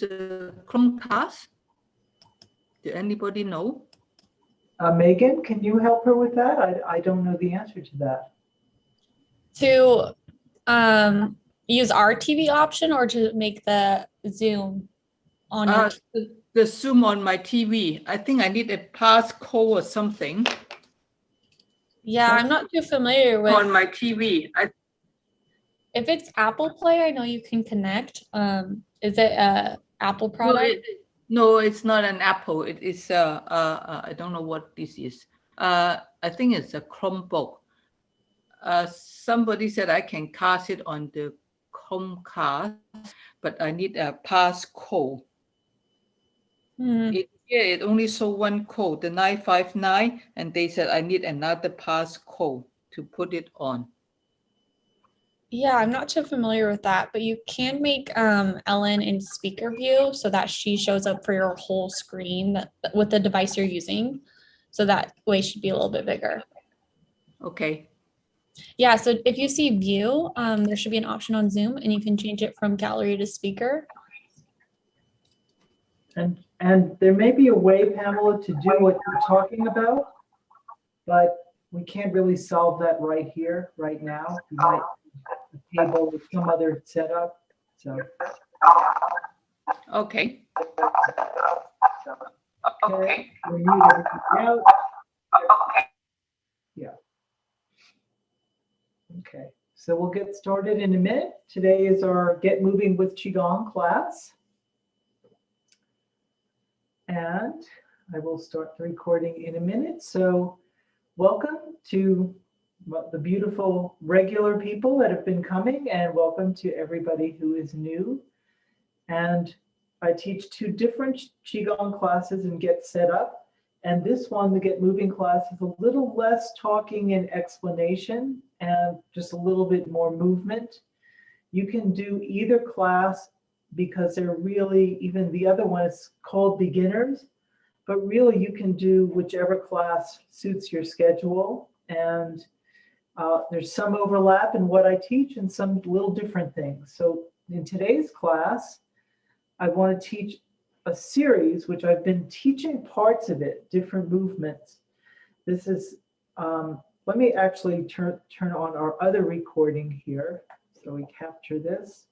use Chromecast? Do anybody know? Megan, can you help her with that? I don't know the answer to that. To use our TV option or to make the Zoom on your the Zoom on my TV. I think I need a passcode or something. Yeah, I'm not too familiar with on my TV. If it's Apple Play, I know you can connect. Is it a Apple product? No, it's not an Apple. It is I don't know what this is. I think it's a Chromebook. Somebody said I can cast it on the Chromecast, but I need a passcode. It only show one code, the 959, and they said I need another passcode to put it on. Yeah, I'm not too familiar with that, but you can make Ellen in speaker view so that she shows up for your whole screen with the device you're using. So that way should be a little bit bigger. Okay. Yeah, so if you see view, there should be an option on Zoom and you can change it from gallery to speaker. And there may be a way, Pamela, to do what you're talking about, but we can't really solve that right here, right now. You might have a table with some other setup. So. Okay. Okay. We'll mute everything out. Yeah. Okay. So we'll get started in a minute. Today is our Get Moving with QiGong class. And I will start the recording in a minute. So welcome to the beautiful regular people that have been coming, and welcome to everybody who is new. And I teach two different QiGong classes and Get Set Up. And this one, the Get Moving class, is a little less talking and explanation and just a little bit more movement. You can do either class because they're really, even the other one is called beginners, but really you can do whichever class suits your schedule. And there's some overlap in what I teach and some little different things. So in today's class, I want to teach a series, which I've been teaching parts of it, different movements. This is, let me actually turn on our other recording here so we capture this.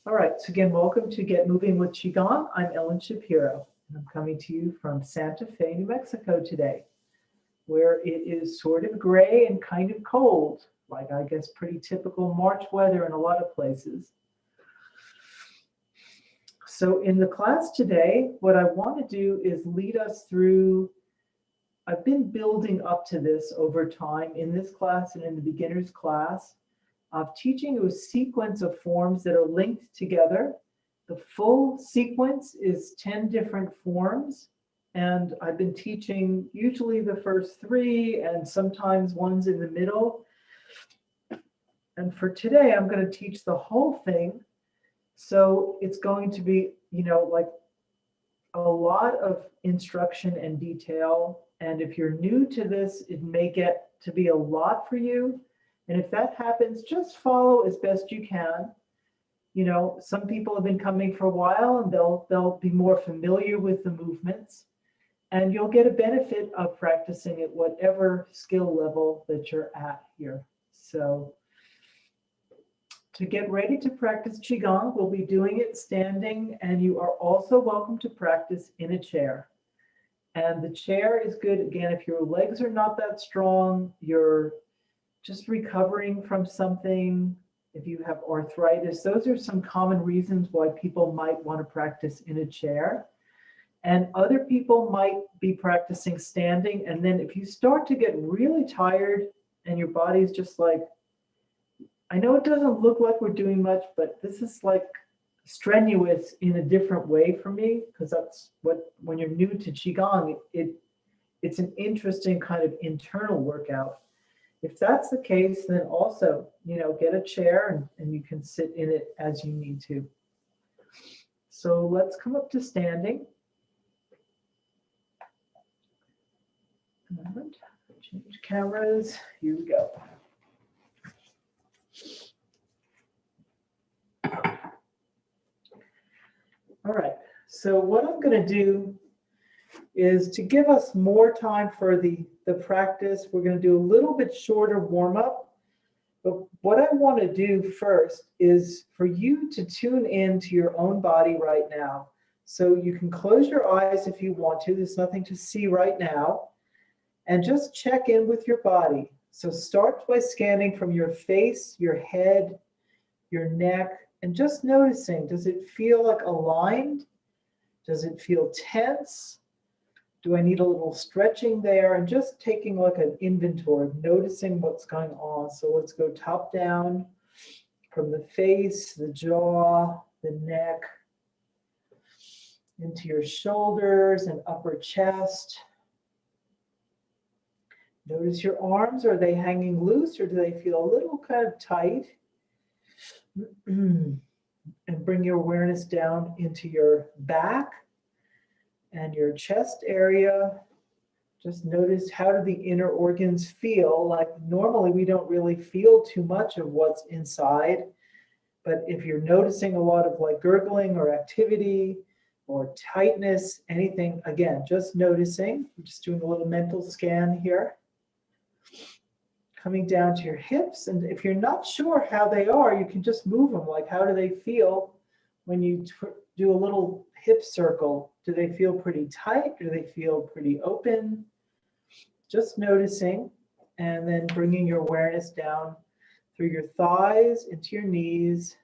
All right, so again, welcome to Get Moving with QiGong. I'm Ellen Shapiro, and I'm coming to you from Santa Fe, New Mexico today, where it is sort of gray and kind of cold, like I guess pretty typical March weather in a lot of places. So in the class today, what I want to do is lead us through, I've been building up to this over time in this class and in the beginner's class, of teaching a sequence of forms that are linked together. The full sequence is 10 different forms, and I've been teaching usually the first 3 and sometimes ones in the middle. And for today, I'm going to teach the whole thing. So it's going to be, you know, like a lot of instruction and detail. And if you're new to this, it may get to be a lot for you. And if that happens, just follow as best you can. You know, some people have been coming for a while and they'll be more familiar with the movements, and you'll get a benefit of practicing at whatever skill level that you're at here. So to get ready to practice QiGong, we'll be doing it standing, and you are also welcome to practice in a chair. And the chair is good, again, if your legs are not that strong, you're just recovering from something, if you have arthritis, those are some common reasons why people might want to practice in a chair. And other people might be practicing standing. And then if you start to get really tired and your body's just like, I know it doesn't look like we're doing much, but this is like strenuous in a different way for me, because that's what, when you're new to QiGong, it's an interesting kind of internal workout. If that's the case, then also, you know, get a chair and you can sit in it as you need to. So let's come up to standing. And change cameras. Here we go. All right, so what I'm going to do is to give us more time for the practice, we're going to do a little bit shorter warm up. But what I want to do first is for you to tune in to your own body right now. So you can close your eyes if you want to. There's nothing to see right now. And just check in with your body. So start by scanning from your face, your head, your neck, and just noticing, does it feel like aligned? Does it feel tense? Do I need a little stretching there? And just taking like an inventory, noticing what's going on. So let's go top down from the face, the jaw, the neck, into your shoulders and upper chest. Notice your arms, are they hanging loose or do they feel a little kind of tight? And bring your awareness down into your back and your chest area. Just notice, how do the inner organs feel? Like normally we don't really feel too much of what's inside, but if you're noticing a lot of like gurgling or activity or tightness, anything, again, just noticing. I'm just doing a little mental scan here. Coming down to your hips, and if you're not sure how they are, you can just move them. Like, how do they feel when you do a little hip circle? Do they feel pretty tight? Do they feel pretty open? Just noticing, and then bringing your awareness down through your thighs, into your knees,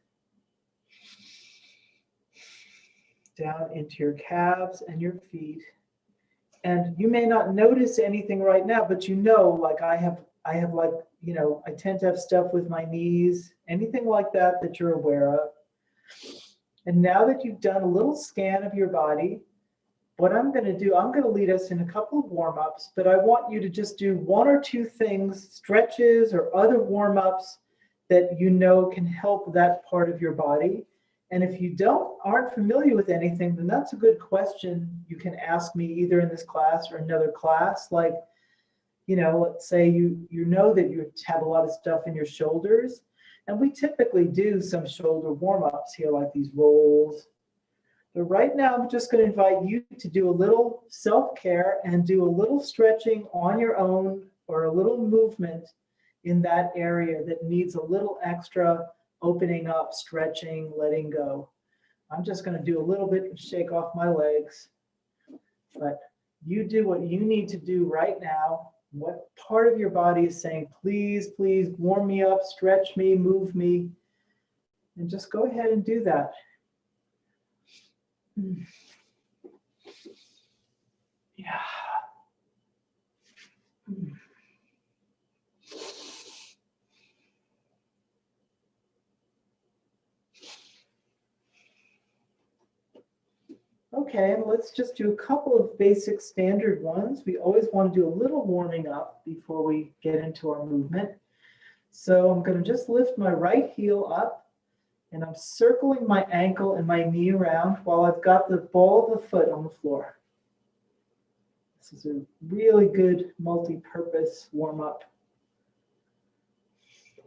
down into your calves and your feet. And you may not notice anything right now, but you know, like I have like, you know, I tend to have stuff with my knees, anything like that that you're aware of. And now that you've done a little scan of your body, what I'm going to do, I'm going to lead us in a couple of warm-ups, but I want you to just do one or two things, stretches or other warm-ups that you know can help that part of your body. And if you aren't familiar with anything, then that's a good question you can ask me either in this class or another class. Like, you know, let's say you know that you have a lot of stuff in your shoulders, and we typically do some shoulder warm-ups here, like these rolls. But right now, I'm just going to invite you to do a little self-care and do a little stretching on your own, or a little movement in that area that needs a little extra opening up, stretching, letting go. I'm just going to do a little bit and shake off my legs. But you do what you need to do right now. What part of your body is saying, please, please warm me up, stretch me, move me. And just go ahead and do that. Yeah. Okay, and let's just do a couple of basic standard ones. We always want to do a little warming up before we get into our movement. So I'm going to just lift my right heel up, and I'm circling my ankle and my knee around while I've got the ball of the foot on the floor. This is a really good multi-purpose warm-up.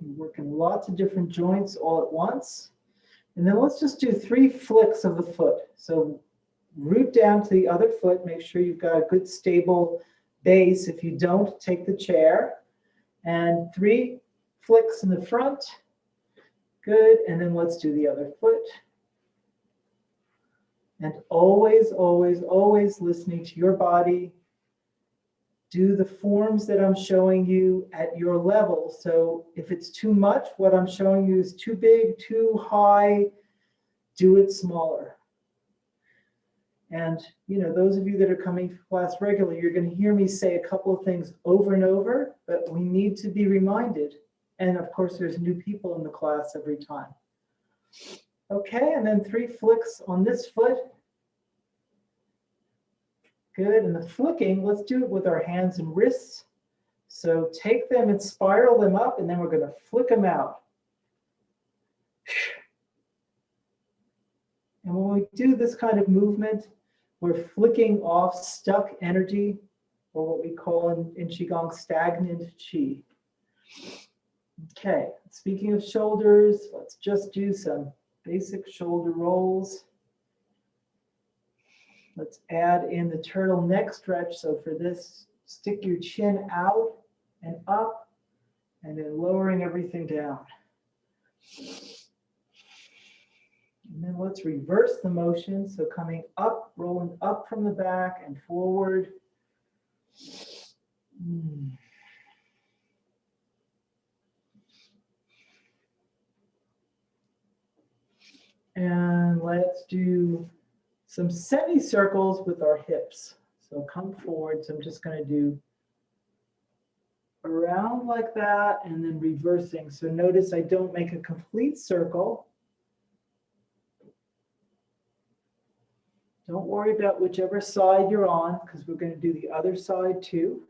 You're working lots of different joints all at once. And then let's just do 3 flicks of the foot. So root down to the other foot. Make sure you've got a good stable base. If you don't, take the chair. And 3 flicks in the front. Good. And then let's do the other foot. And always, always, always listening to your body. Do the forms that I'm showing you at your level. So if it's too much, what I'm showing you is too big, too high, do it smaller. And, you know, those of you that are coming to class regularly, you're going to hear me say a couple of things over and over, but we need to be reminded. And of course, there's new people in the class every time. Okay, and then 3 flicks on this foot. Good, and the flicking, let's do it with our hands and wrists. So take them and spiral them up, and then we're going to flick them out. And when we do this kind of movement, we're flicking off stuck energy, or what we call in QiGong stagnant qi. Okay, speaking of shoulders, let's just do some basic shoulder rolls. Let's add in the turtleneck stretch. So for this, stick your chin out and up, and then lowering everything down. And then let's reverse the motion. So coming up, rolling up from the back and forward. And let's do some semicircles with our hips. So come forward. So I'm just going to do around like that and then reversing. So notice I don't make a complete circle. Don't worry about whichever side you're on, because we're going to do the other side too.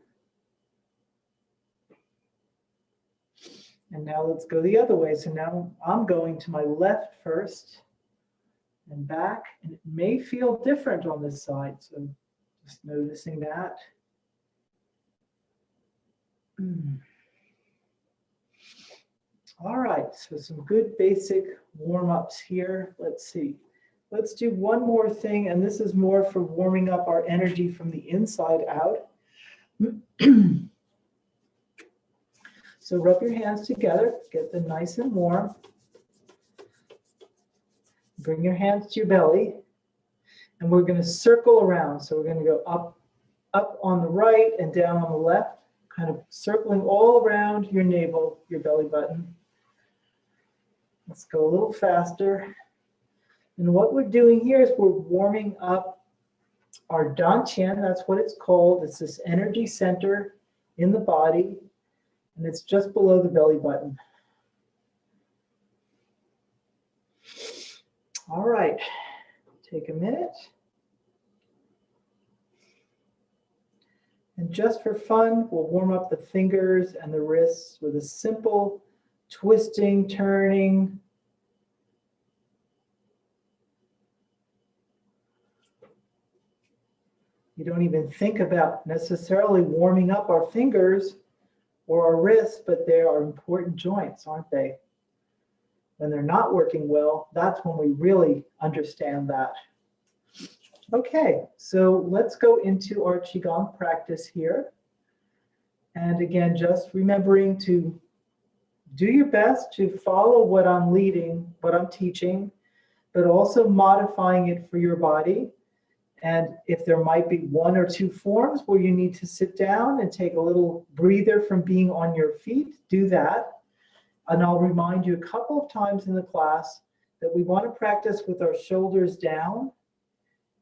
And now let's go the other way. So now I'm going to my left first and back, and it may feel different on this side. So just noticing that. All right, so some good basic warm-ups here. Let's see. Let's do one more thing, and this is more for warming up our energy from the inside out. So rub your hands together, get them nice and warm. Bring your hands to your belly, and we're going to circle around. So we're going to go up on the right and down on the left, kind of circling all around your navel, your belly button. Let's go a little faster. And what we're doing here is we're warming up our dantian. That's what it's called. It's this energy center in the body, and it's just below the belly button. All right, take a minute. And just for fun, we'll warm up the fingers and the wrists with a simple twisting, turning. You don't even think about necessarily warming up our fingers or our wrists, but they are important joints, aren't they? When they're not working well, that's when we really understand that. Okay, so let's go into our QiGong practice here. And again, just remembering to do your best to follow what I'm leading, what I'm teaching, but also modifying it for your body. And if there might be one or two forms where you need to sit down and take a little breather from being on your feet, do that. And I'll remind you a couple of times in the class that we want to practice with our shoulders down.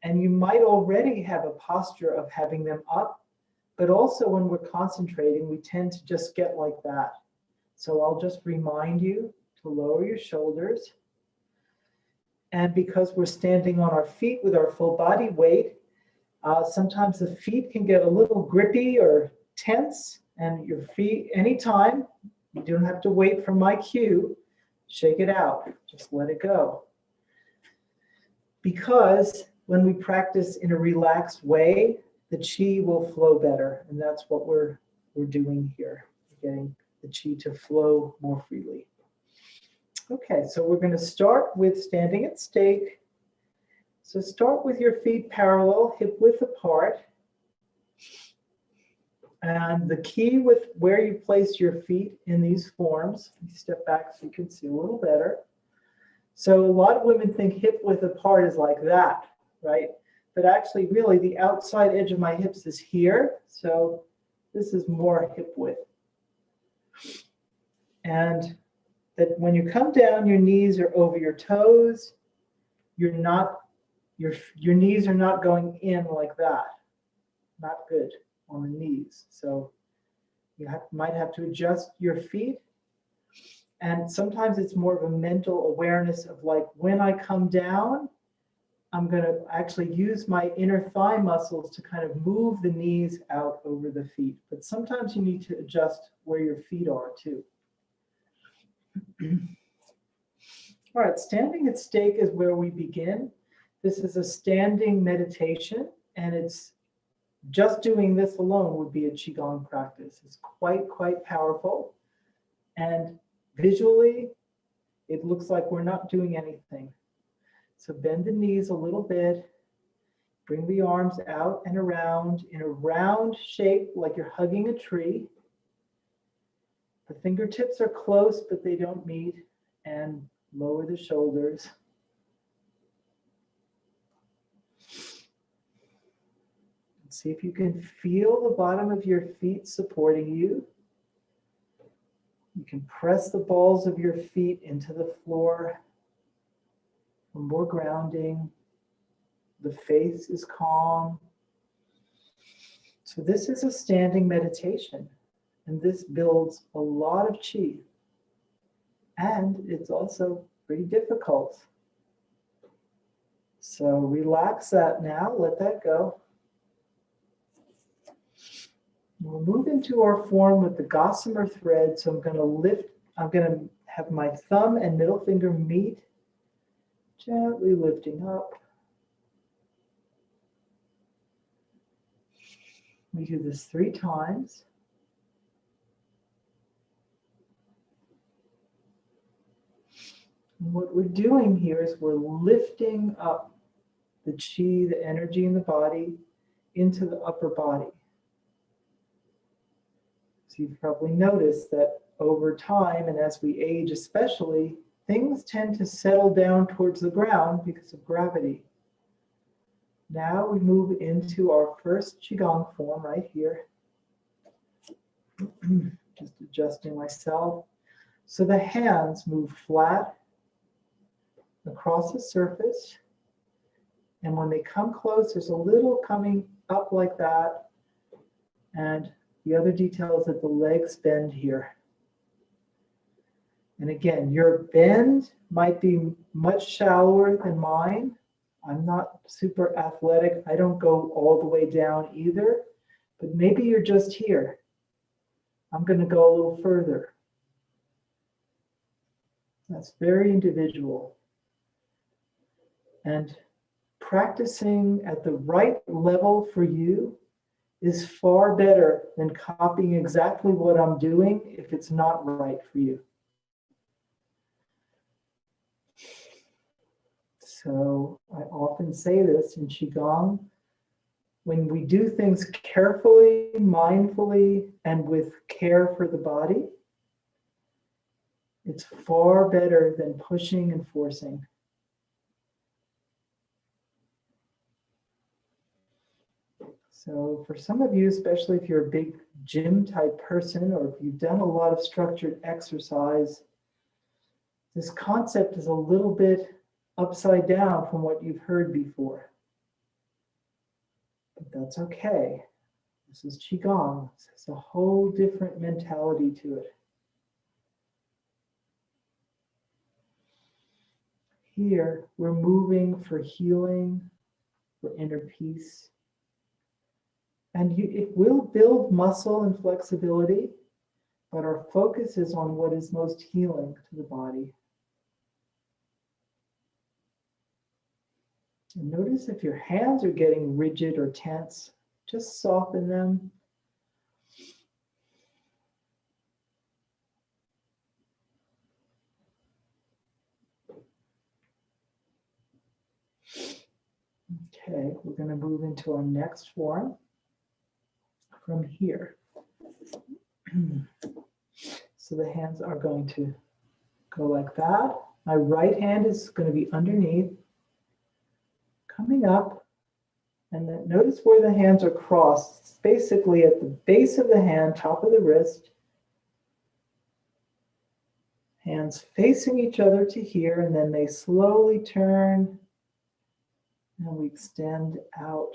And you might already have a posture of having them up, but also when we're concentrating, we tend to just get like that. So I'll just remind you to lower your shoulders. And because we're standing on our feet with our full body weight, sometimes the feet can get a little grippy or tense, and your feet, anytime, you don't have to wait for my cue, shake it out, just let it go. Because when we practice in a relaxed way, the qi will flow better, and that's what we're doing here, getting the qi to flow more freely. Okay, so we're going to start with standing at stake. So start with your feet parallel, hip width apart. And the key with where you place your feet in these forms, you step back so you can see a little better. So a lot of women think hip width apart is like that, right? But actually, really, the outside edge of my hips is here. So this is more hip width. And that when you come down, your knees are over your toes. Your knees are not going in like that. Not good on the knees. So you might have to adjust your feet. And sometimes it's more of a mental awareness of like, when I come down, I'm going to actually use my inner thigh muscles to kind of move the knees out over the feet. But sometimes you need to adjust where your feet are too. All right, standing at stake is where we begin. This is a standing meditation, and it's just doing this alone would be a QiGong practice. It's quite powerful. And visually, it looks like we're not doing anything. So bend the knees a little bit Bring the arms out and around in a round shape like you're hugging a tree. The fingertips are close, but they don't meet, and lower the shoulders. See if you can feel the bottom of your feet supporting you. You can press the balls of your feet into the floor for more grounding. The face is calm. So this is a standing meditation, and this builds a lot of qi. And it's also pretty difficult. So relax that now, let that go. We'll move into our form with the gossamer thread. So I'm going to have my thumb and middle finger meet, gently lifting up. We do this 3 times. And what we're doing here is we're lifting up the qi, the energy in the body, into the upper body. So you've probably noticed that over time, and as we age especially, things tend to settle down towards the ground because of gravity. Now we move into our first QiGong form right here. Just adjusting myself. So the hands move flat across the surface. And when they come close, there's a little coming up like that. And the other detail is that the legs bend here. And again, your bend might be much shallower than mine. I'm not super athletic. I don't go all the way down either, but maybe you're just here. I'm going to go a little further. That's very individual. And practicing at the right level for you is far better than copying exactly what I'm doing if it's not right for you. So I often say this in QiGong, when we do things carefully, mindfully, and with care for the body, it's far better than pushing and forcing. So for some of you, especially if you're a big gym type person, or if you've done a lot of structured exercise, this concept is a little bit upside down from what you've heard before. But that's okay. This is QiGong. It's a whole different mentality to it. Here, we're moving for healing, for inner peace. And it will build muscle and flexibility, but our focus is on what is most healing to the body. And notice if your hands are getting rigid or tense, just soften them. Okay, we're going to move into our next form from here. So the hands are going to go like that. My right hand is going to be underneath, coming up, and then notice where the hands are crossed. It's basically at the base of the hand, top of the wrist. Hands facing each other to here, and then they slowly turn, and we extend out.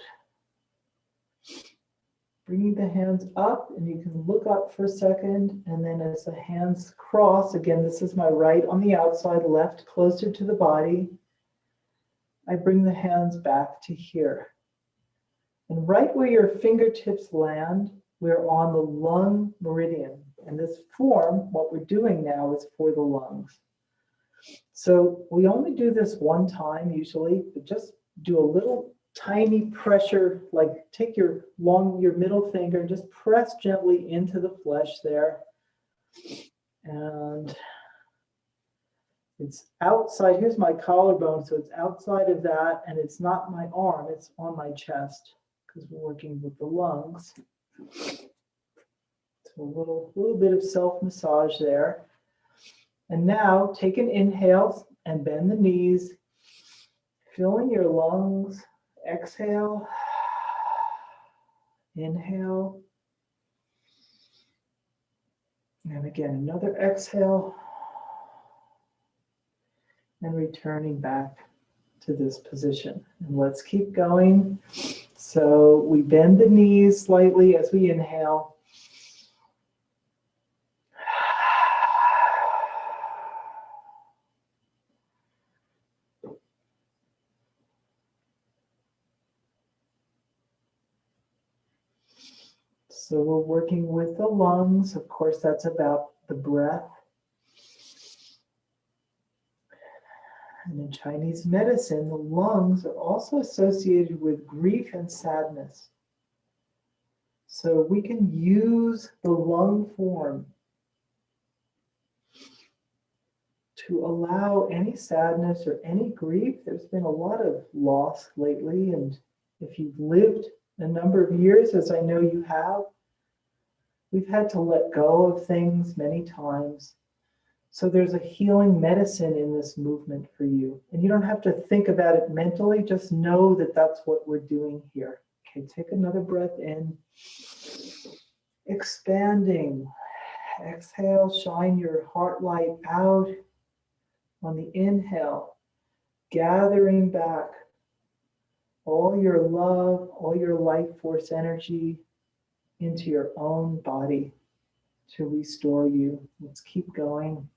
Bringing the hands up, and you can look up for a second, and then as the hands cross, again, this is my right on the outside, left closer to the body, I bring the hands back to here. And right where your fingertips land, we're on the lung meridian. And this form, what we're doing now is for the lungs. So we only do this one time usually, but just do a little tiny pressure, like take your middle finger and just press gently into the flesh there. And It's outside. Here's my collarbone, so it's outside of that, and it's not my arm, it's on my chest because we're working with the lungs. So a little bit of self-massage there. And now take an inhale and bend the knees, filling your lungs. Exhale, inhale, and again another exhale, and returning back to this position. And let's keep going. So we bend the knees slightly as we inhale. So we're working with the lungs. Of course, that's about the breath. And in Chinese medicine, the lungs are also associated with grief and sadness. So we can use the lung form to allow any sadness or any grief. There's been a lot of loss lately, and if you've lived a number of years, as I know you have, we've had to let go of things many times. So there's a healing medicine in this movement for you. And you don't have to think about it mentally, just know that that's what we're doing here. Okay, take another breath in. Expanding. Exhale, shine your heart light out. On the inhale, gathering back all your love, all your life force energy into your own body to restore you. Let's keep going.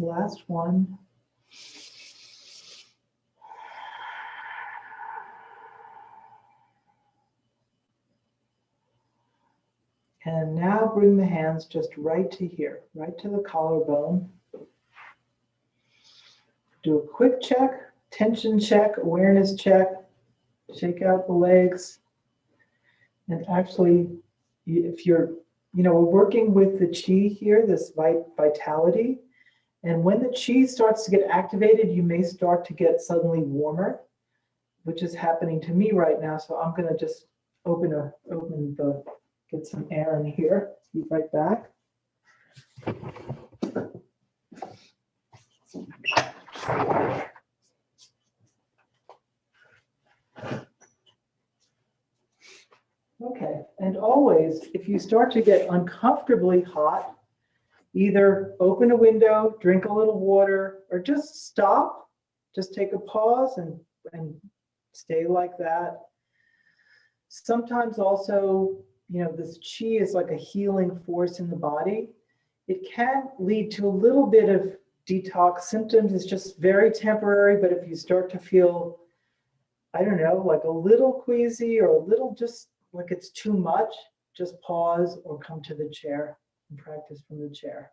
Last one. And now bring the hands just right to here, right to the collarbone. Do a quick check, tension check, awareness check, shake out the legs. And actually, if you're, we're working with the qi here, this vitality. And when the qi starts to get activated, you may start to get suddenly warmer, which is happening to me right now. So I'm going to just get some air in here. Be right back. Okay, and always, if you start to get uncomfortably hot, either open a window, drink a little water, or just stop, just take a pause and stay like that. Sometimes also, this qi is like a healing force in the body. It can lead to a little bit of detox symptoms. It's just very temporary, but if you start to feel, I don't know, like a little queasy or a little just like it's too much, just pause or come to the chair and practice from the chair.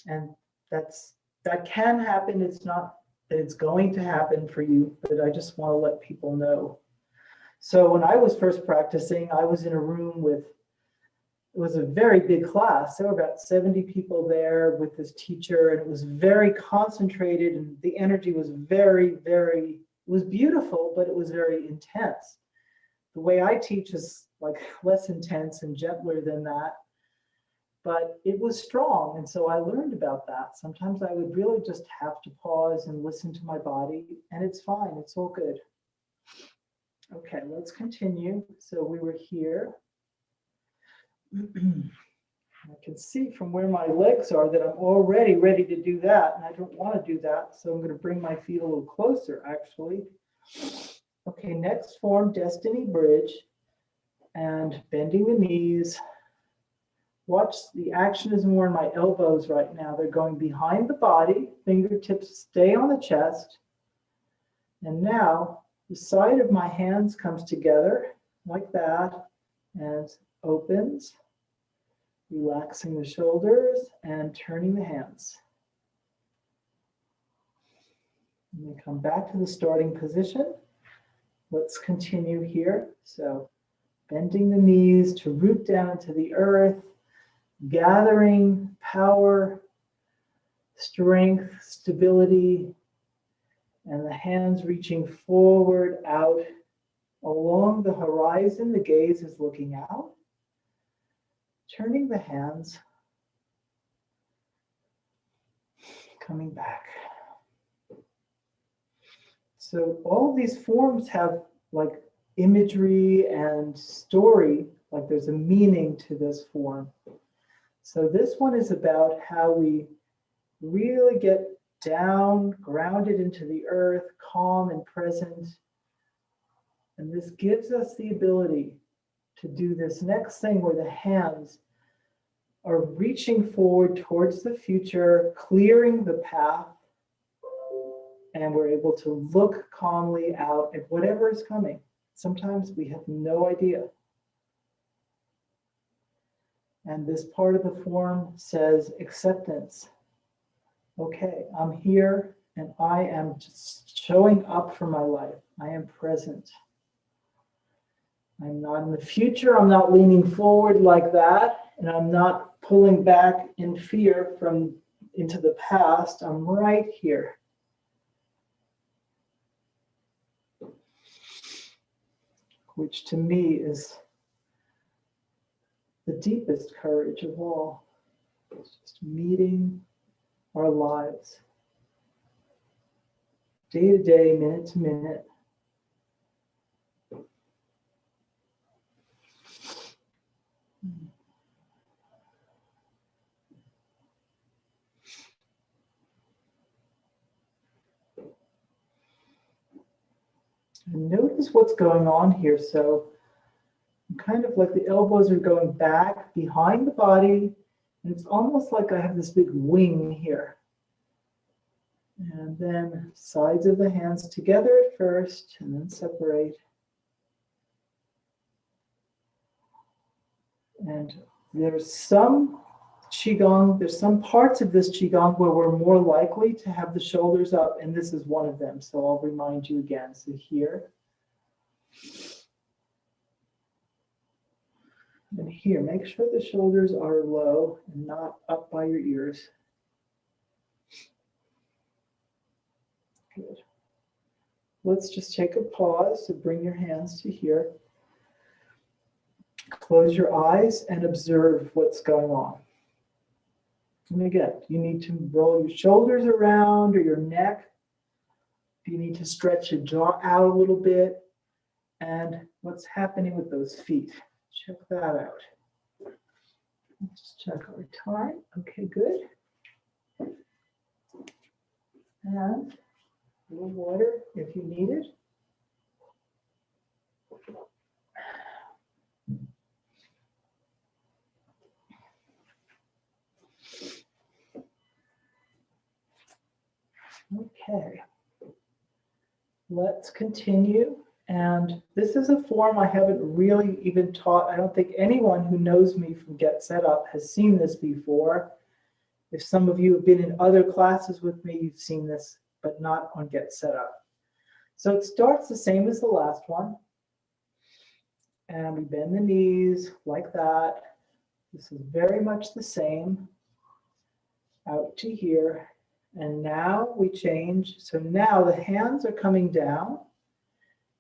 And that can happen. It's not that it's going to happen for you, but I just want to let people know. So when I was first practicing, I was in a room with, it was a very big class. There were about 70 people there with this teacher, and it was very concentrated, and the energy was very, very, it was beautiful, but it was very intense. The way I teach is like less intense and gentler than that, but it was strong. And so I learned about that. Sometimes I would really just have to pause and listen to my body, and it's fine. It's all good. Okay, let's continue. So we were here. I can see from where my legs are that I'm already ready to do that, and I don't want to do that. So I'm going to bring my feet a little closer, actually. Okay, next form, Destiny Bridge, and bending the knees. Watch, the action is more in my elbows right now. They're going behind the body, fingertips stay on the chest. And now the side of my hands comes together like that and opens, relaxing the shoulders and turning the hands. And we come back to the starting position. Let's continue here. So bending the knees to root down to the earth, gathering power, strength, stability, and the hands reaching forward, out, along the horizon. The gaze is looking out. Turning the hands, coming back. So all of these forms have like imagery and story, like there's a meaning to this form. So this one is about how we really get down, grounded into the earth, calm and present. And this gives us the ability to do this next thing where the hands are reaching forward towards the future, clearing the path, and we're able to look calmly out at whatever is coming. Sometimes we have no idea. And this part of the form says acceptance. Okay, I'm here and I am just showing up for my life. I am present. I'm not in the future. I'm not leaning forward like that. And I'm not pulling back in fear into the past. I'm right here. Which to me is the deepest courage of all. It's just meeting our lives day to day, minute to minute. And notice what's going on here. So kind of like the elbows are going back behind the body, and it's almost like I have this big wing here. And then sides of the hands together at first, and then separate. And there's some QiGong, there's some parts of this QiGong where we're more likely to have the shoulders up, and this is one of them. So I'll remind you again. So here. And here, make sure the shoulders are low and not up by your ears. Good. Let's just take a pause. So bring your hands to here. Close your eyes and observe what's going on. And again, you need to roll your shoulders around or your neck. You need to stretch your jaw out a little bit. And what's happening with those feet? Check that out. Let's check our time. Okay, good. And a little water if you need it. Okay, let's continue. And this is a form I haven't really even taught. I don't think anyone who knows me from Get Set Up has seen this before. If some of you have been in other classes with me, you've seen this, but not on Get Set Up. So it starts the same as the last one. And we bend the knees like that. This is very much the same. Out to here. And now we change. So now the hands are coming down.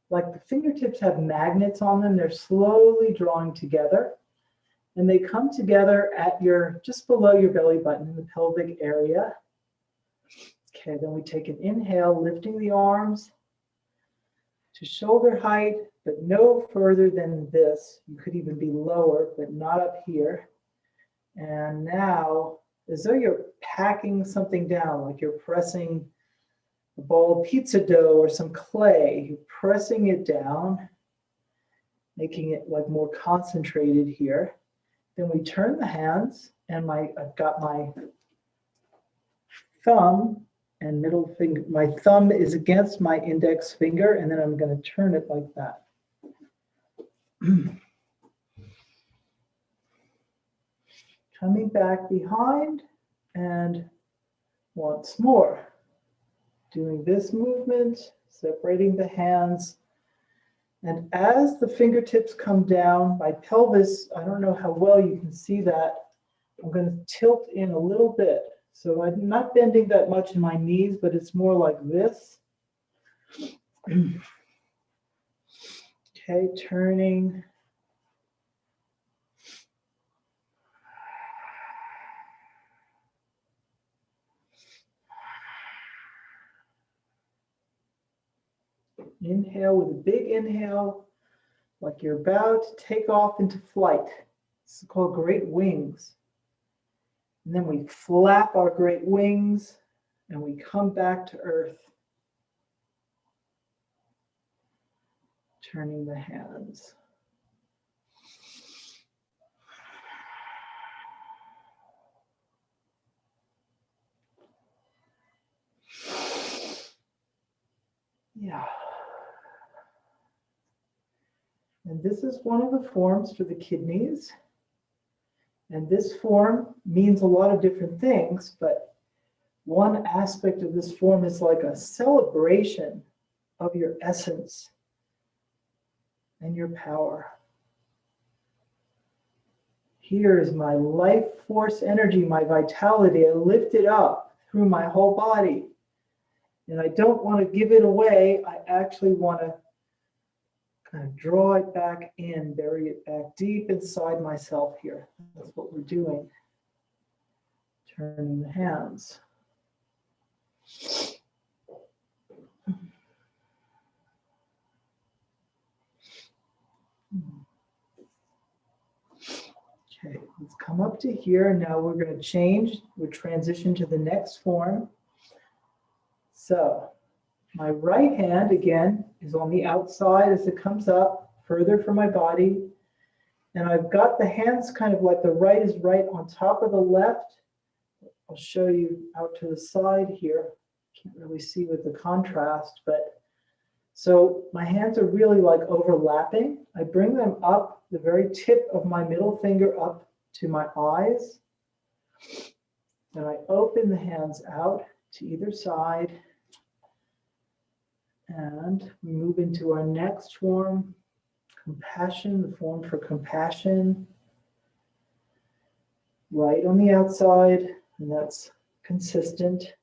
Like the fingertips have magnets on them. They're slowly drawing together. And they come together at just below your belly button in the pelvic area. Okay, then we take an inhale, lifting the arms to shoulder height, but no further than this. You could even be lower, but not up here. And now, as though you're packing something down, like you're pressing a ball of pizza dough or some clay, you're pressing it down, making it like more concentrated here. Then we turn the hands, and I've got my thumb and middle finger. My thumb is against my index finger, and then I'm going to turn it like that. Coming back behind, and once more. Doing this movement, separating the hands. And as the fingertips come down, my pelvis, I don't know how well you can see that, I'm going to tilt in a little bit. So I'm not bending that much in my knees, but it's more like this. Okay, turning. Inhale with a big inhale, like you're about to take off into flight. This is called great wings. And then we flap our great wings and we come back to earth. Turning the hands. Yeah. And this is one of the forms for the kidneys. And this form means a lot of different things, but one aspect of this form is like a celebration of your essence and your power. Here is my life force energy, my vitality. I lift it up through my whole body. And I don't want to give it away. I actually want to kind of draw it back in, bury it back deep inside myself here. That's what we're doing. Turning the hands. Okay, let's come up to here. Now we're going to change. We'll transition to the next form. So my right hand, again, is on the outside as it comes up, further from my body. And I've got the hands kind of like the right is right on top of the left. I'll show you out to the side here. Can't really see with the contrast, but so my hands are really like overlapping. I bring them up, the very tip of my middle finger up to my eyes. And I open the hands out to either side. And we move into our next form, compassion, the form for compassion. Right on the outside, and that's consistent.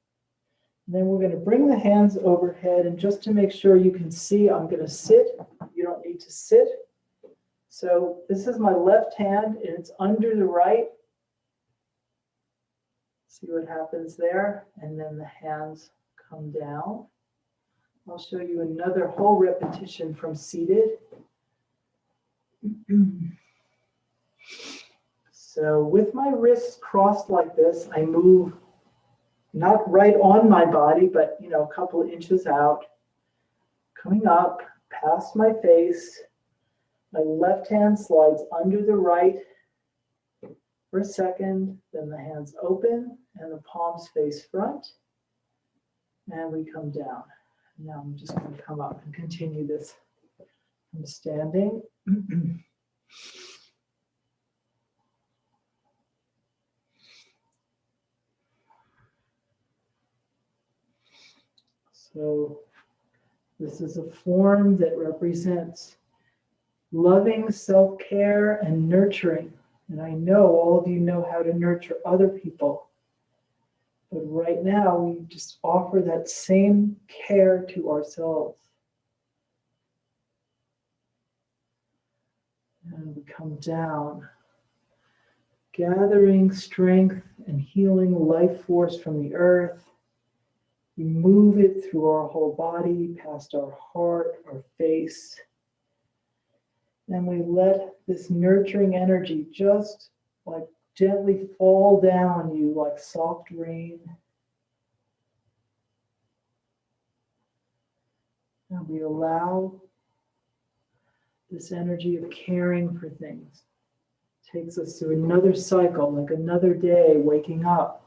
And then we're going to bring the hands overhead, and just to make sure you can see, I'm going to sit. You don't need to sit. So this is my left hand, and it's under the right. See what happens there, and then the hands come down. I'll show you another whole repetition from seated. So with my wrists crossed like this, I move not right on my body, but a couple of inches out, coming up past my face. My left hand slides under the right for a second, then the hands open and the palms face front, and we come down. Now I'm just going to come up and continue this. I'm standing. So this is a form that represents loving self-care and nurturing. And I know all of you know how to nurture other people. But right now, we just offer that same care to ourselves. And we come down, gathering strength and healing life force from the earth. We move it through our whole body, past our heart, our face. And we let this nurturing energy just like gently fall down on you like soft rain. And we allow this energy of caring for things. Takes us through another cycle, like another day, waking up,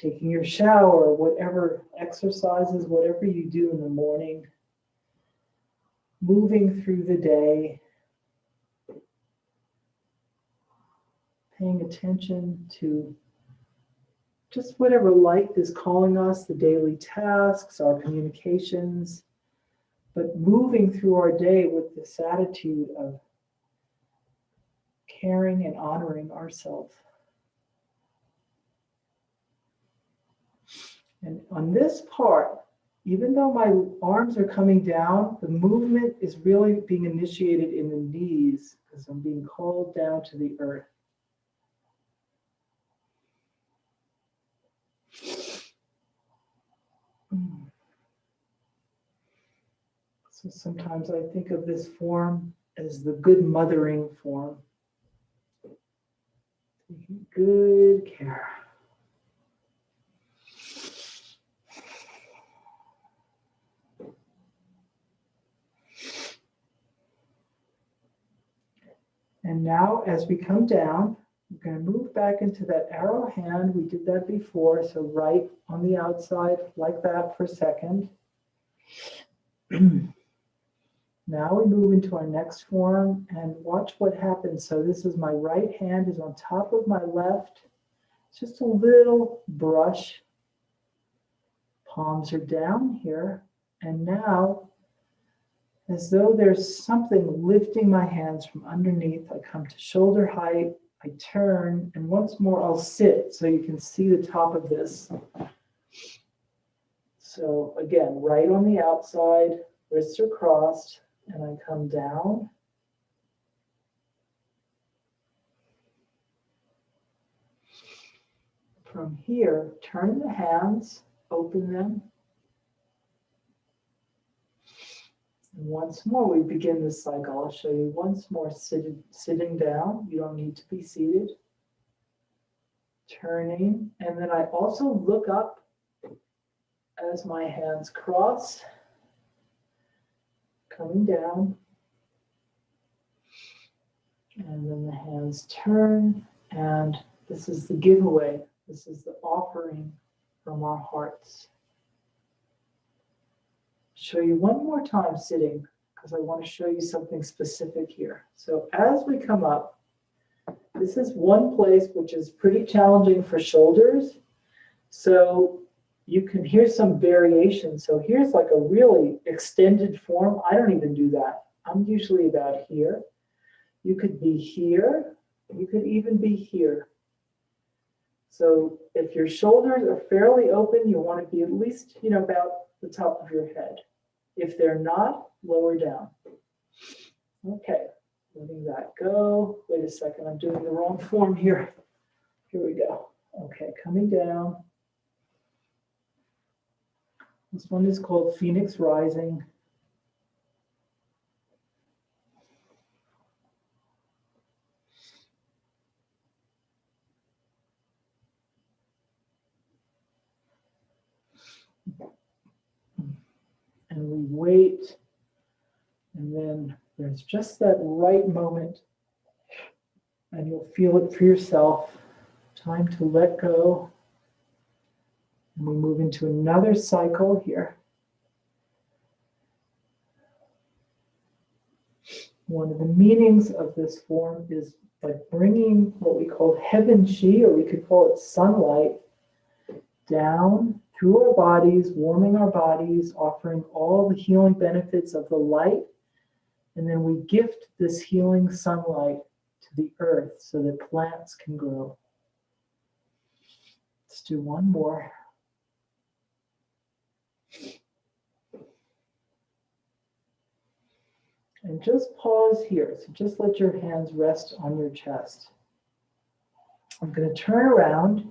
taking your shower, whatever exercises, whatever you do in the morning, moving through the day, paying attention to just whatever life is calling us, the daily tasks, our communications, but moving through our day with this attitude of caring and honoring ourselves. And on this part, even though my arms are coming down, the movement is really being initiated in the knees because I'm being called down to the earth. So sometimes I think of this form as the good mothering form. Taking good care. And now as we come down, we're going to move back into that arrow hand. We did that before, so right on the outside like that for a second. Now we move into our next form and watch what happens. So this is my right hand is on top of my left. It's just a little brush. Palms are down here. And now, as though there's something lifting my hands from underneath, I come to shoulder height, I turn, and once more I'll sit so you can see the top of this. So again, right on the outside, wrists are crossed, and I come down. From here, turn the hands, open them. And once more, we begin this cycle. I'll show you once more sitting down. You don't need to be seated. Turning, and then I also look up as my hands cross, coming down. And then the hands turn, and this is the giveaway. This is the offering from our hearts. Show you one more time sitting, because I want to show you something specific here. So as we come up, this is one place which is pretty challenging for shoulders. So you can hear some variation. So here's like a really extended form. I don't even do that. I'm usually about here. You could be here. You could even be here. So if your shoulders are fairly open, you want to be at least, about the top of your head. If they're not, lower down. Okay, letting that go. Wait a second, I'm doing the wrong form here. Here we go. Okay, coming down. This one is called Phoenix Rising. And we wait, and then there's just that right moment, and you'll feel it for yourself. Time to let go. And we move into another cycle here. One of the meanings of this form is like bringing what we call heaven chi, or we could call it sunlight, down through our bodies, warming our bodies, offering all the healing benefits of the light. And then we gift this healing sunlight to the earth so that plants can grow. Let's do one more. And just pause here. So just let your hands rest on your chest. I'm going to turn around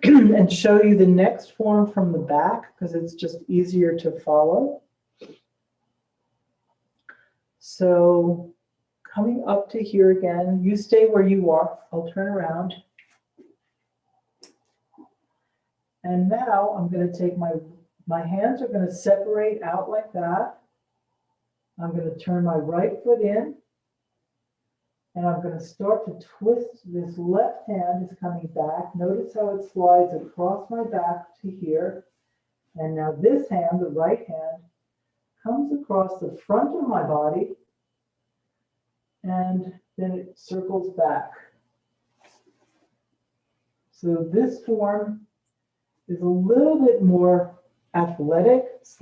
and show you the next form from the back because it's just easier to follow. So coming up to here again, you stay where you are. I'll turn around. And now I'm going to take my hands are going to separate out like that. I'm going to turn my right foot in. And I'm going to start to twist. This left hand is coming back. Notice how it slides across my back to here. And now this hand, the right hand, comes across the front of my body, and then it circles back. So this form is a little bit more athletic. It's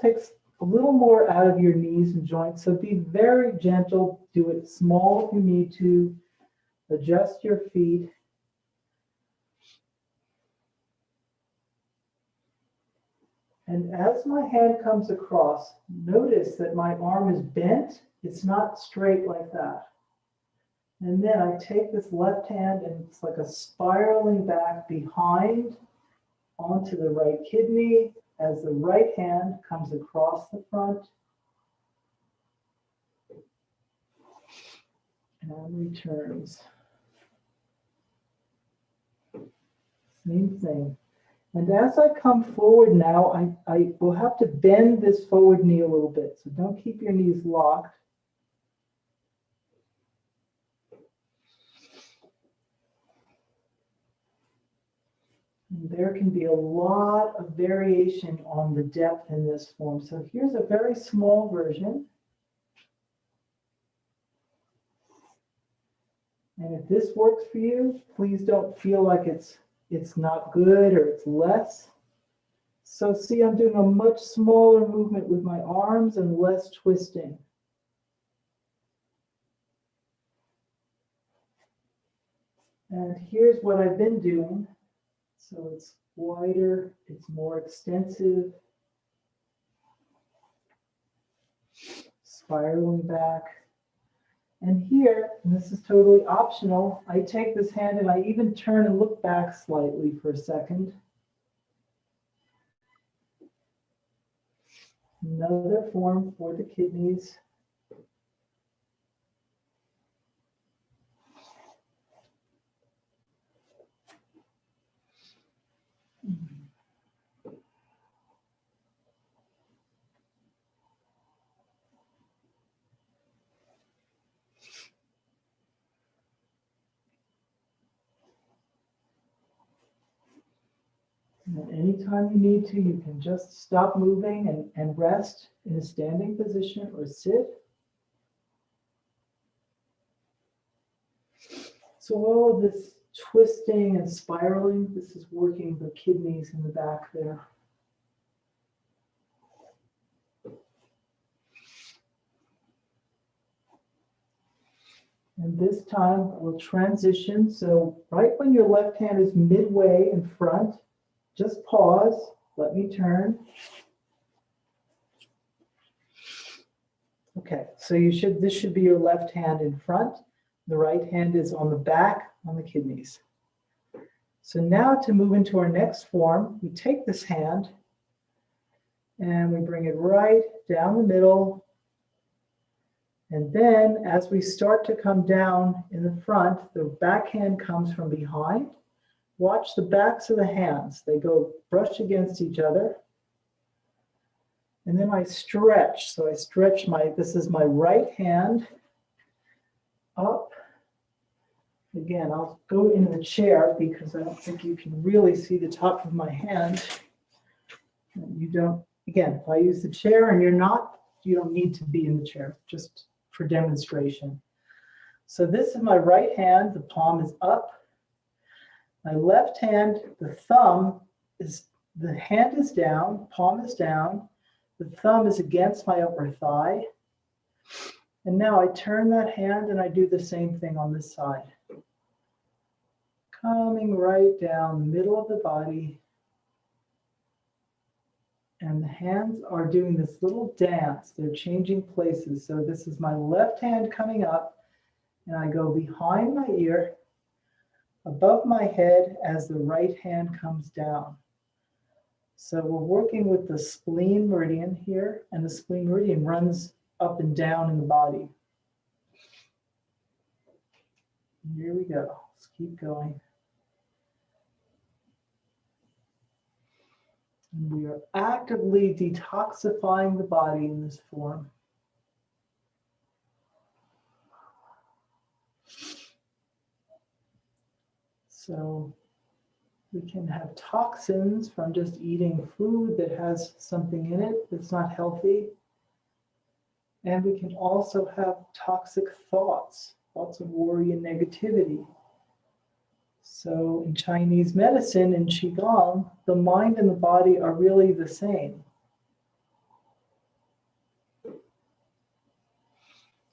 takes a little more out of your knees and joints. So be very gentle. Do it small if you need to. Adjust your feet. And as my hand comes across, notice that my arm is bent. It's not straight like that. And then I take this left hand and it's like a spiraling back behind onto the right kidney as the right hand comes across the front and returns. Same thing. And as I come forward now, I will have to bend this forward knee a little bit. So don't keep your knees locked. And there can be a lot of variation on the depth in this form. So here's a very small version. And if this works for you, please don't feel like it's not good or it's less. So see, I'm doing a much smaller movement with my arms and less twisting. And here's what I've been doing. So it's wider, it's more extensive. Spiraling back. And here, and this is totally optional, I take this hand and I even turn and look back slightly for a second. Another form for the kidneys. And anytime you need to, you can just stop moving and rest in a standing position or sit. So all of this twisting and spiraling, this is working the kidneys in the back there. And this time we'll transition. So right when your left hand is midway in front, just pause, let me turn. Okay, so this should be your left hand in front. The right hand is on the back on the kidneys. So now to move into our next form, we take this hand and we bring it right down the middle. And then as we start to come down in the front, the back hand comes from behind. Watch the backs of the hands. They go brush against each other. And then I stretch. So I stretch this is my right hand up. Again, I'll go into the chair because I don't think you can really see the top of my hand. You don't, again, if I use the chair and you're not, you don't need to be in the chair, just for demonstration. So this is my right hand, the palm is up. My left hand, the hand is down, palm is down, the thumb is against my upper thigh. And now I turn that hand and I do the same thing on this side. Coming right down the middle of the body. And the hands are doing this little dance. They're changing places. So this is my left hand coming up and I go behind my ear, above my head as the right hand comes down. So we're working with the spleen meridian here, and the spleen meridian runs up and down in the body. Here we go. Let's keep going. And we are actively detoxifying the body in this form. So we can have toxins from just eating food that has something in it that's not healthy. And we can also have toxic thoughts, thoughts of worry and negativity. So in Chinese medicine, in QiGong, the mind and the body are really the same.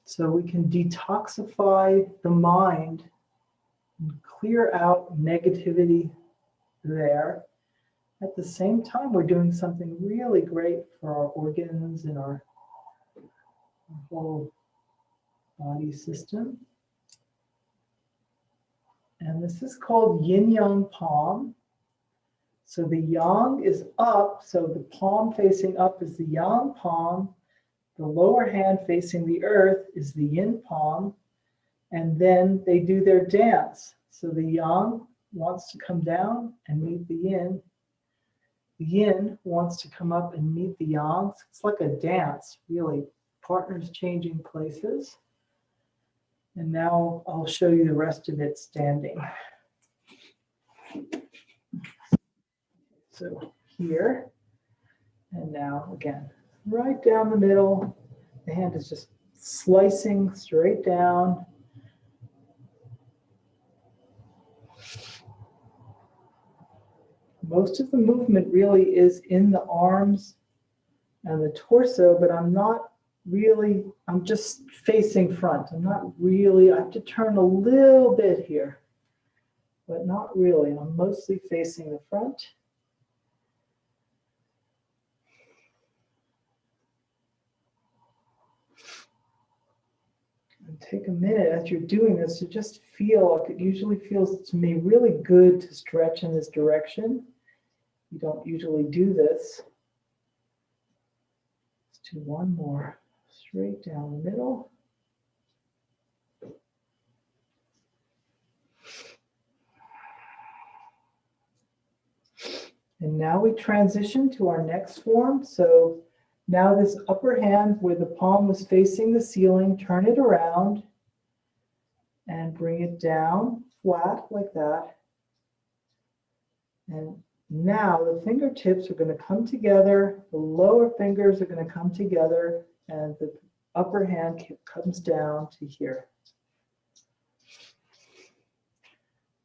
So we can detoxify the mind and clear out negativity there. At the same time, we're doing something really great for our organs and our whole body system. And this is called yin-yang palm. So the yang is up, so the palm facing up is the yang palm. The lower hand facing the earth is the yin palm. And then they do their dance. So the yang wants to come down and meet the yin. The yin wants to come up and meet the yang. So it's like a dance, really. Partners changing places. And now I'll show you the rest of it standing. So here, and now again, right down the middle. The hand is just slicing straight down. Most of the movement really is in the arms and the torso, but I'm not really, I'm just facing front. I'm not really, I have to turn a little bit here, but not really. I'm mostly facing the front. And take a minute as you're doing this to just feel, like it usually feels to me really good to stretch in this direction. You don't usually do this. Let's do one more. Straight down the middle. And now we transition to our next form. So now this upper hand where the palm was facing the ceiling, turn it around and bring it down flat like that. And now the fingertips are going to come together, the lower fingers are going to come together, and the upper hand comes down to here.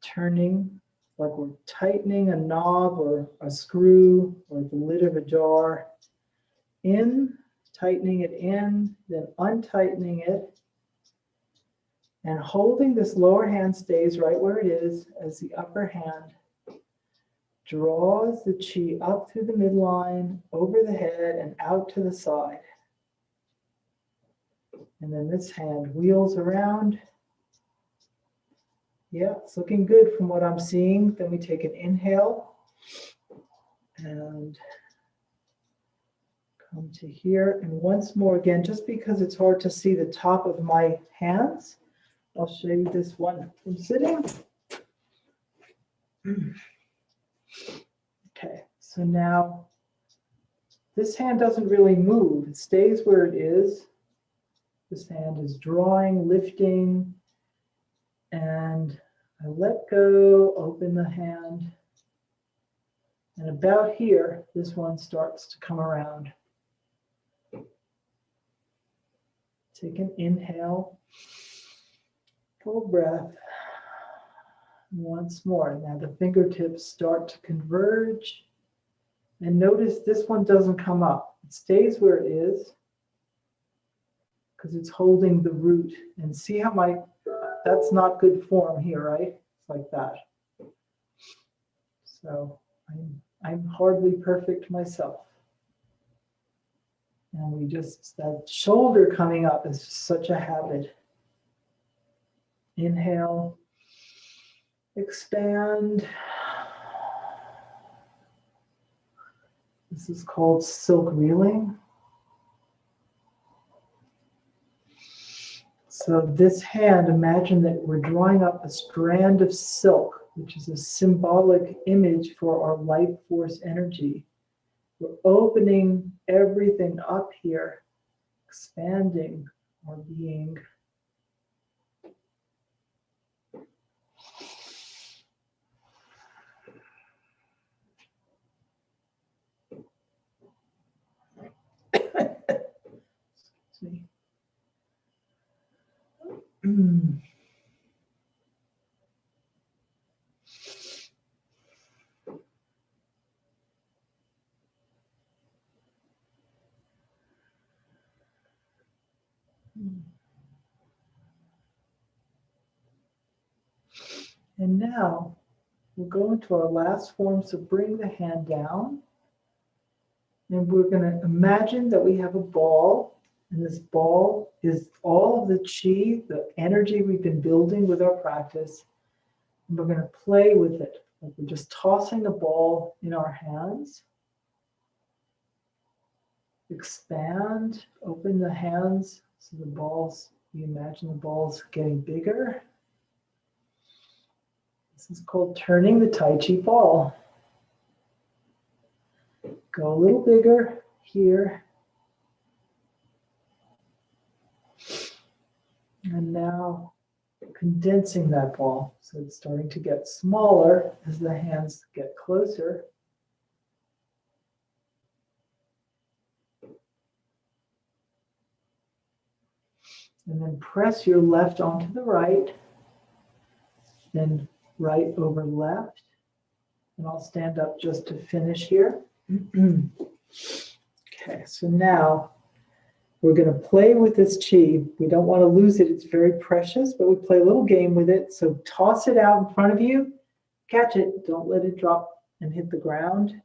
Turning like we're tightening a knob or a screw or the lid of a jar. In, tightening it in, then untightening it. And holding this lower hand stays right where it is as the upper hand draws the chi up through the midline, over the head, and out to the side. And then this hand wheels around. Yeah, it's looking good from what I'm seeing. Then we take an inhale and come to here. And once more again, just because it's hard to see the top of my hands, I'll show you this one from sitting. Okay, so now this hand doesn't really move. It stays where it is. This hand is drawing, lifting, and I let go, open the hand. And about here, this one starts to come around. Take an inhale, full breath. Once more. Now the fingertips start to converge. And notice this one doesn't come up. It stays where it is because it's holding the root. And see how that's not good form here, right? It's like that. So I'm hardly perfect myself. And we just, that shoulder coming up is such a habit. Inhale. Expand. This is called silk reeling. So this hand, imagine that we're drawing up a strand of silk, which is a symbolic image for our life force energy. We're opening everything up here, expanding our being. And now we'll go into our last form. So bring the hand down. And we're going to imagine that we have a ball. And this ball is all of the chi, the energy we've been building with our practice. And we're going to play with it. Like we're just tossing the ball in our hands. Expand, open the hands so the balls, you imagine the balls getting bigger. This is called turning the Tai Chi ball. Go a little bigger here. And now condensing that ball. So it's starting to get smaller as the hands get closer. And then press your left onto the right, then right over left. And I'll stand up just to finish here. Okay, so now we're going to play with this chi. We don't want to lose it. It's very precious, but we play a little game with it. So toss it out in front of you, catch it, don't let it drop and hit the ground,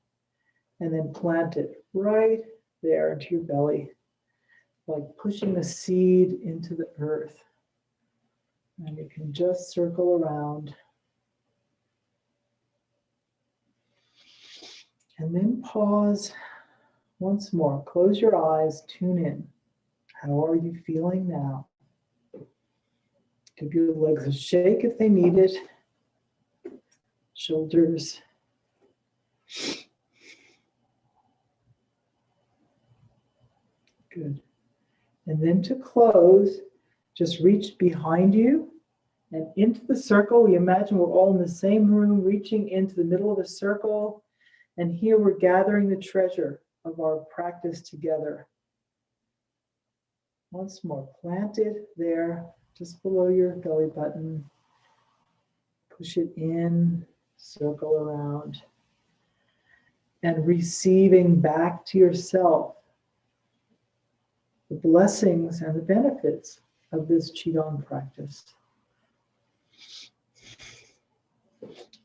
and then plant it right there into your belly, like pushing a seed into the earth. And you can just circle around. And then pause once more. Close your eyes, tune in. How are you feeling now? Give your legs a shake if they need it. Shoulders. Good. And then to close, just reach behind you and into the circle. We imagine we're all in the same room, reaching into the middle of the circle. And here we're gathering the treasure of our practice together. Once more, plant it there, just below your belly button. Push it in, circle around. And receiving back to yourself the blessings and the benefits of this QiGong practice.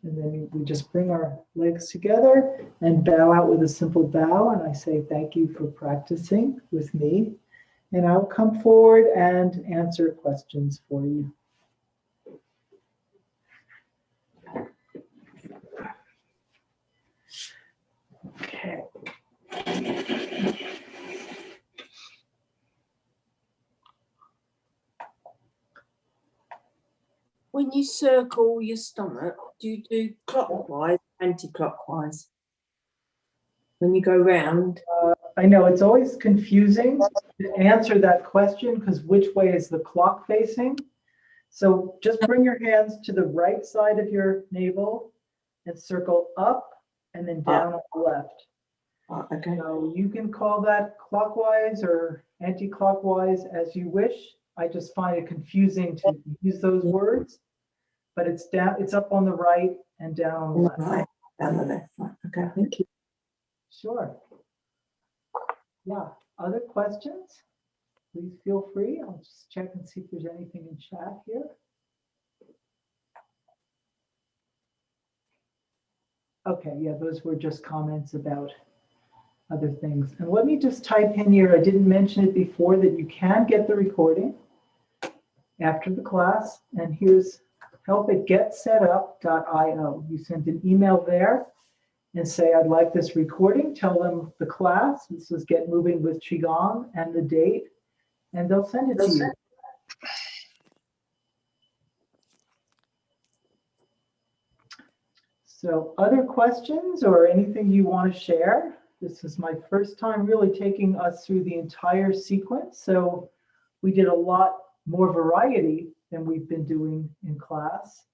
And then we just bring our legs together and bow out with a simple bow. And I say, thank you for practicing with me. And I'll come forward and answer questions for you. Okay. When you circle your stomach, do you do clockwise, anti-clockwise? When you go round? I know it's always confusing to answer that question because which way is the clock facing? So just bring your hands to the right side of your navel and circle up and then down on the left. Okay. So you can call that clockwise or anti-clockwise as you wish. I just find it confusing to use those words, but it's down, it's up on the right and down on the left. Right, down the left. Right. Okay, thank you. Sure. Yeah, other questions? Please feel free. I'll just check and see if there's anything in chat here. Okay, yeah, those were just comments about other things. And let me just type in here, I didn't mention it before, that you can get the recording after the class. And here's help@getsetup.io. You send an email there and say, I'd like this recording. Tell them the class. This was Get Moving with QiGong and the date, and they'll send it to you. So other questions or anything you want to share? This is my first time really taking us through the entire sequence. So we did a lot more variety than we've been doing in class.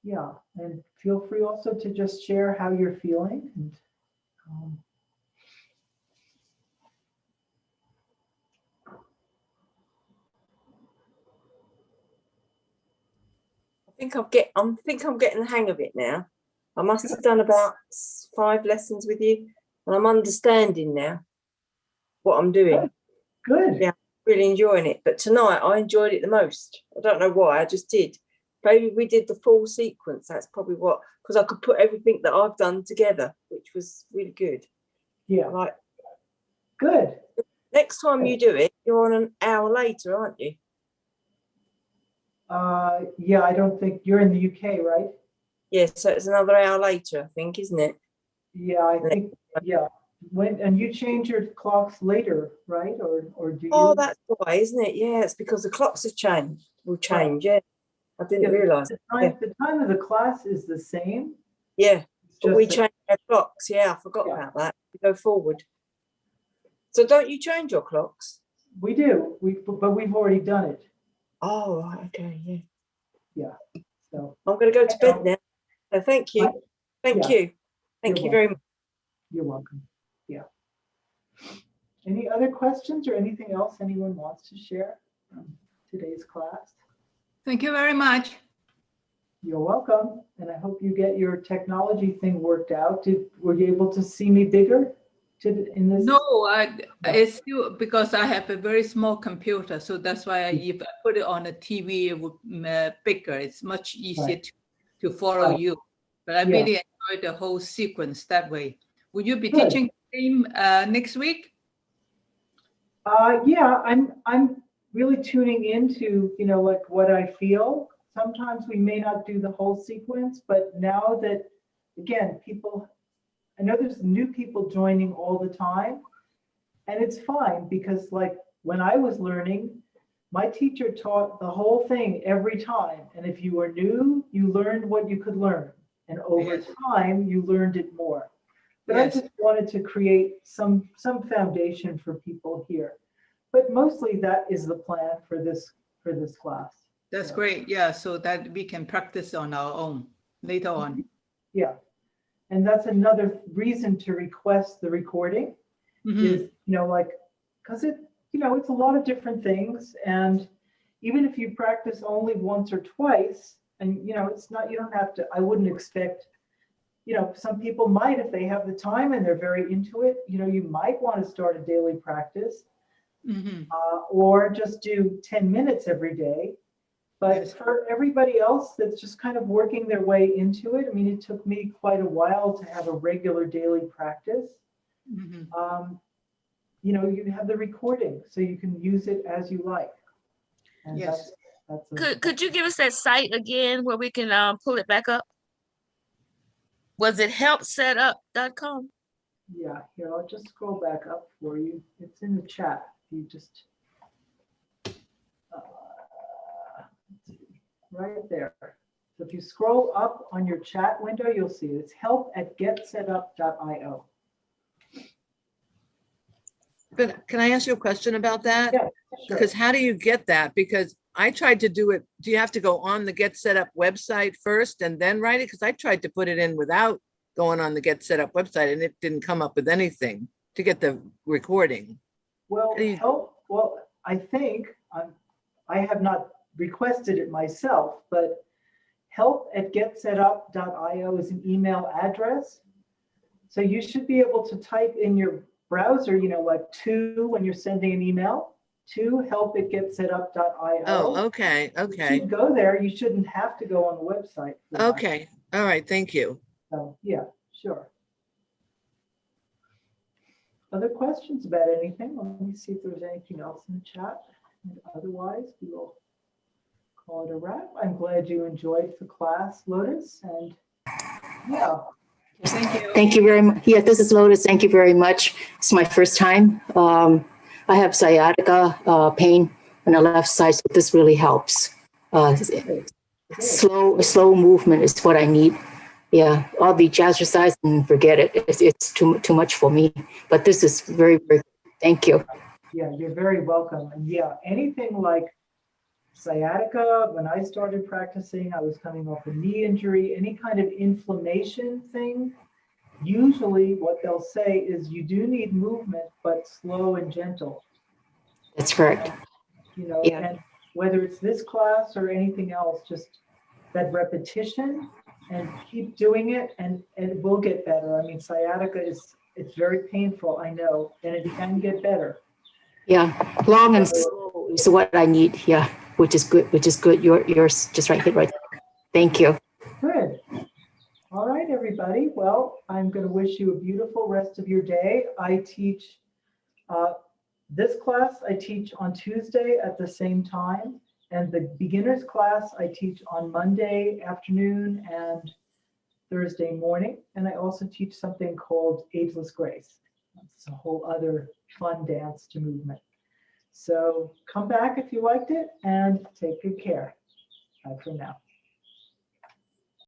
Yeah, and feel free also to just share how you're feeling. And, think I'm getting the hang of it now. I must have done about 5 lessons with you, and I'm understanding now what I'm doing. Good. Yeah, really enjoying it. But tonight I enjoyed it the most. I don't know why, I just did. Maybe we did the full sequence. That's probably what, because I could put everything that I've done together, which was really good. Yeah. Like, Good. next time you do it, you're on an hour later, aren't you? Yeah, I don't think you're in the UK, right? Yeah, so it's another hour later, I think, isn't it? Yeah, I think, yeah. And you change your clocks later, right? Or do you? Oh, that's why, isn't it? Yeah, it's because the clocks have changed. Will change, yeah. I didn't realise. The time of the class is the same. Yeah, but just we that- change our clocks. Yeah, I forgot about that. We go forward. So don't you change your clocks? We do. But we've already done it. Oh, right, okay, yeah. Yeah. So I'm going to go to bed now. So thank you. Thank yeah. you. Thank you very much. You're welcome. Yeah. Any other questions or anything else anyone wants to share from today's class? Thank you very much. You're welcome. And I hope you get your technology thing worked out. Were you able to see me bigger in this? No, it's still because I have a very small computer, so that's why if I put it on a TV, it would bigger. It's much easier to follow you. But I really enjoyed the whole sequence that way. Will you be teaching the same next week? Yeah, I'm really tuning into, like what I feel. Sometimes we may not do the whole sequence, but now that, again, I know there's new people joining all the time, and it's fine because like when I was learning, my teacher taught the whole thing every time. And if you were new, you learned what you could learn. And over time, you learned it more. But I just wanted to create some foundation for people here. But mostly that is the plan for this class. That's great. Yeah, so that we can practice on our own later on. Yeah. And that's another reason to request the recording is, like, because it's a lot of different things. And even if you practice only once or twice, and, it's not, you don't have to, I wouldn't expect, some people might, if they have the time and they're very into it, you might want to start a daily practice. Or just do 10 minutes every day. But for everybody else that's just kind of working their way into it, I mean, it took me quite a while to have a regular daily practice. You have the recording, so you can use it as you like. And could you give us that site again where we can pull it back up? Was it helpsetup.com? Yeah, here, I'll just scroll back up for you. It's in the chat. You just right there. So if you scroll up on your chat window, you'll see it's help@getsetup.io. But can I ask you a question about that? Yeah, sure. Because how do you get that? Because I tried to do it. Do you have to go on the Get Set Up website first and then write it? Because I tried to put it in without going on the Get Set Up website and it didn't come up with anything to get the recording. Well, I think I have not requested it myself, but help@getsetup.io is an email address. So you should be able to type in your browser, like to when you're sending an email to help@getsetup.io. Oh, okay. You should go there. You shouldn't have to go on the website. Okay. All right. Thank you. So yeah, sure. Other questions about anything? Let me see if there's anything else in the chat. And otherwise, we will call it a wrap. I'm glad you enjoyed the class, Lotus, and yeah. Thank you. Thank you very much. Yeah, this is Lotus. Thank you very much. It's my first time. I have sciatica pain on the left side, so this really helps. Slow movement is what I need. Yeah, all the jazzercise and forget it. It's too much for me. But this is very, very good. Thank you. Yeah, you're very welcome. And yeah, anything like sciatica, when I started practicing, I was coming off a knee injury, any kind of inflammation thing, usually what they'll say is you do need movement, but slow and gentle. That's correct. And whether it's this class or anything else, just that repetition and keep doing it, and it will get better. I mean, sciatica it's very painful, I know, and it can get better. Yeah, long and slow is what I need. Yeah, which is good. Yours just right here, right there. Thank you. Good. All right, everybody. Well, I'm going to wish you a beautiful rest of your day. I teach this class, I teach on Tuesday at the same time. And the beginners class, I teach on Monday afternoon and Thursday morning. And I also teach something called Ageless Grace. It's a whole other fun dance to movement. So come back if you liked it, and take good care. Bye for now.